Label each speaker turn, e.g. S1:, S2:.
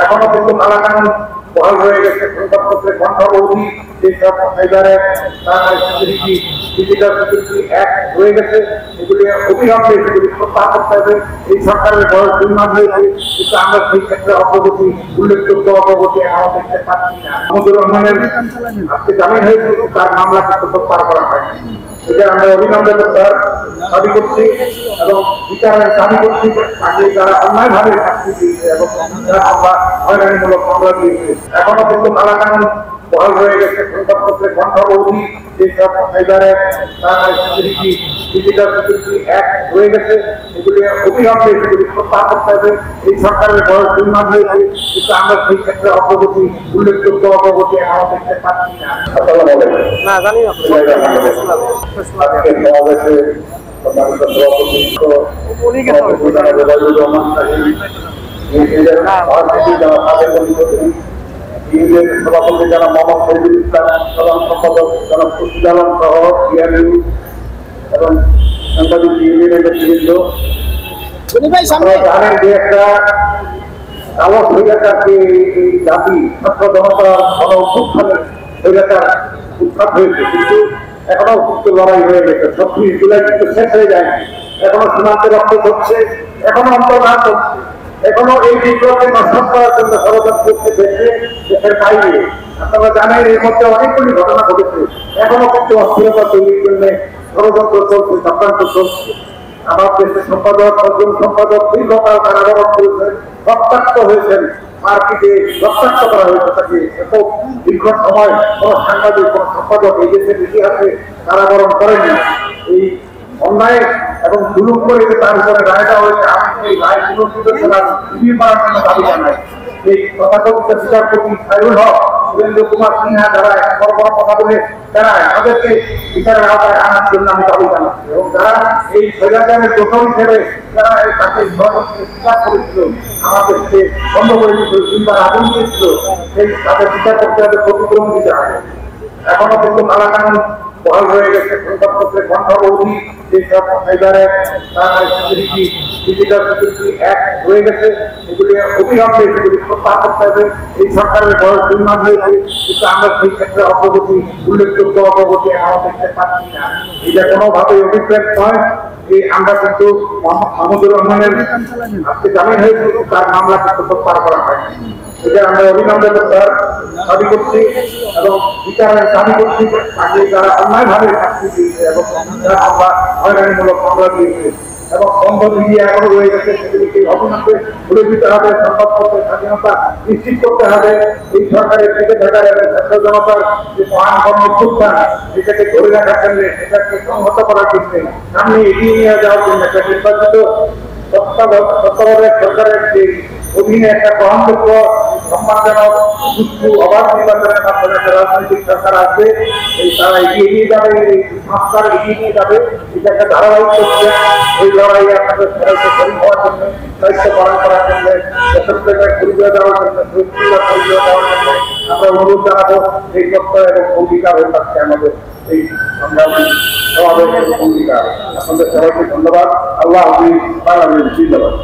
S1: এখনো কিন্তু কালাকানুন বহাল হয়ে গেছে। সংবাদপত্রে কণ্ঠবধি যেসব ফাইবারে ডিজিটাল সিকিউরিটি অ্যাক্ট হয়ে গেছে, এগুলি অবিলম্বে সেগুলি প্রত্যাহার করতে হবে। এই সরকারের বয়স 2 মাস হয়েছে, কিন্তু আমরা সেই ক্ষেত্রে অগ্রগতি, উল্লেখযোগ্য অগ্রগতি এখনো দেখতে পাচ্ছি না। মঞ্জুর রহমানের আজকে জামিন হয়েছে, তার মামলা কিন্তু প্রত্যাহার করা হয়নি। এটা আমরা অবিলম্বে প্রত্যাহার দাবি করছি এবং বিচারের দাবি করছি। আগে যারা অন্যায়ভাবে শাস্তি দিয়েছে এবং যারা আমরা হয়রানিমূলক মামলা দিয়েছে, এখনো কিন্তু কালাকানুন বহাল হয়ে গেছে। সংবাদপত্রে কণ্ঠবধি যেসব ফাইবারে ডিজিটাল সিকিউরিটি অ্যাক্ট হয়ে গেছে, এগুলি অবিলম্বে সেগুলি প্রত্যাহার করতে হবে। এই সরকারের বয়স 2 মাস হয়েছে, কিন্তু আমরা সেই ক্ষেত্রে অগ্রগতি, উল্লেখযোগ্য অগ্রগতি এখনো দেখতে পাচ্ছি না। সভাপতি যারা মোহাম্মদ শহীদুল ইসলাম, সাধারণ সম্পাদক যারা খুশিদ আলম সহ এবং সাংবাদিক ইউনিয়নের নেতৃবৃন্দ, জানেন যে একটা কালো স্বৈরাচারকে এই জাতি ছাত্র জনতার গণ অভ্যুত্থানের স্বৈরাচার উৎখাত হয়েছে, কিন্তু এখনো কিন্তু লড়াই হয়ে গেছে। 26 জুলাই কিন্তু শেষ হয়ে যায়নি, এখনো সীমান্তে রক্ত হচ্ছে, এখনো অন্তর্ঘাত হচ্ছে, এখনো এই বিপ্লবকে নষ্ট করার জন্য ষড়যন্ত্র করতে দেখে দেশের বাইরে। আপনারা জানেন এর মধ্যে অনেকগুলি ঘটনা ঘটেছে, এখনো কিন্তু অস্থিরতা তৈরির জন্য ষড়যন্ত্র চলছে, চক্রান্ত চলছে। আমার দেশের সম্পাদক, নতুন সম্পাদক দীর্ঘকাল কারাবরণ করেছেন, রক্তাক্ত হয়েছেন, মার্কেটে রক্তাক্ত করা হয়েছে তাকে। এত দীর্ঘ সময় কোন সাংবাদিক, কোন সম্পাদক এই দেশের ইতিহাসে কারাবরণ করেনি। এই অন্যায় এবং জুলুম করে যে তার উপরে রায় দেওয়া হয়েছে, আমি সেই রায় পুনর্বিবেচনা করার জন্য দাবি জানাই। এই তথাকথিত বিচারপতি খায়রুল হক, সুরেন্দ্র কুমার সিনহা যারা বড় বড় কথা বলে বেড়ায়, তাদেরকে বিচারের আওতায় আনার জন্য আমি দাবি জানাচ্ছি। এবং যারা এই স্বৈরাচারের দোষর হিসেবে যারা তাকে স্বীকার করেছিল, আমাদেরকে বন্ধ করে দিয়েছিল, চিন্তার আগুন দিয়েছিল, সেই তাদের বিচার করতে হবে, ক্ষতিপূরণ দিতে হবে। এখনো কিন্তু কালাকানুন বহাল হয়ে গেছে। সংবাদপত্রে কণ্ঠবধি যেসব ফাইবারে ডিজিটাল সিকিউরিটি অ্যাক্ট হয়ে গেছে, এগুলি অবিলম্বে সেগুলি প্রত্যাহার করতে হবে। এই সরকারের বয়স 2 মাস হয়েছে, কিন্তু আমরা সেই ক্ষেত্রে অগ্রগতি, উল্লেখযোগ্য অগ্রগতি এখনো দেখতে পাচ্ছি না। এটা কোনোভাবেই অভিপ্রেত নয়। এই আমরা কিন্তু মঞ্জুর রহমানের আজকে জামিন হয়েছে, তার মামলা কিন্তু প্রত্যাহার করা হয়নি। এটা আমরা অবিলম্বে প্রত্যাহার দাবি করছি এবং বিচারের দাবি করছি। আগে যারা অন্যায়ভাবে শাস্তি দিয়েছে এবং যারা আমরা হয়রানিমূলক মামলা দিয়েছে এবং বন্ধ মিডিয়া এখনো রয়ে গেছে, সেগুলিকে অবিলম্বে খুলে দিতে হবে। সংবাদপত্রের স্বাধীনতা নিশ্চিত করতে হবে। এই সরকারের থেকে থাকার এবং ছাত্র জনতার যে মহান গণ অভ্যুত্থান, এটাকে ধরে রাখার জন্য, এটাকে সংহত করার জন্য, সামনে এগিয়ে নিয়ে যাওয়ার জন্য একটা নির্বাচিত তত্ত্বাবধায়ক সরকারের যে অধীনে একটা গ্রহণযোগ্য, সম্মানজনক, সুষ্ঠু, অবাধ নির্বাচনের মাধ্যমে একটা রাজনৈতিক সরকার আসবে। এই তারা এগিয়ে নিয়ে যাবে, এই সংস্কার এগিয়ে নিয়ে যাবে। এটা একটা ধারাবাহিক করছে। এই লড়াইয়ে আপনাদের সবাইকে শরীর হওয়ার জন্য, দায়িত্ব পালন করার জন্য, দেশপ্রেমের পরিচয় দেওয়ার জন্য, শক্তির পরিচয় দেওয়ার জন্য আমরা অনুরোধ জানাবো। এই তত্ত্ব এবং অঙ্গীকার হয়ে থাকছে আমাদের এই সংগ্রামী সমাবেশের অঙ্গীকার। আপনাদের সবাইকে ধন্যবাদ। আল্লাহ হাফিজ। ধন্যবাদ।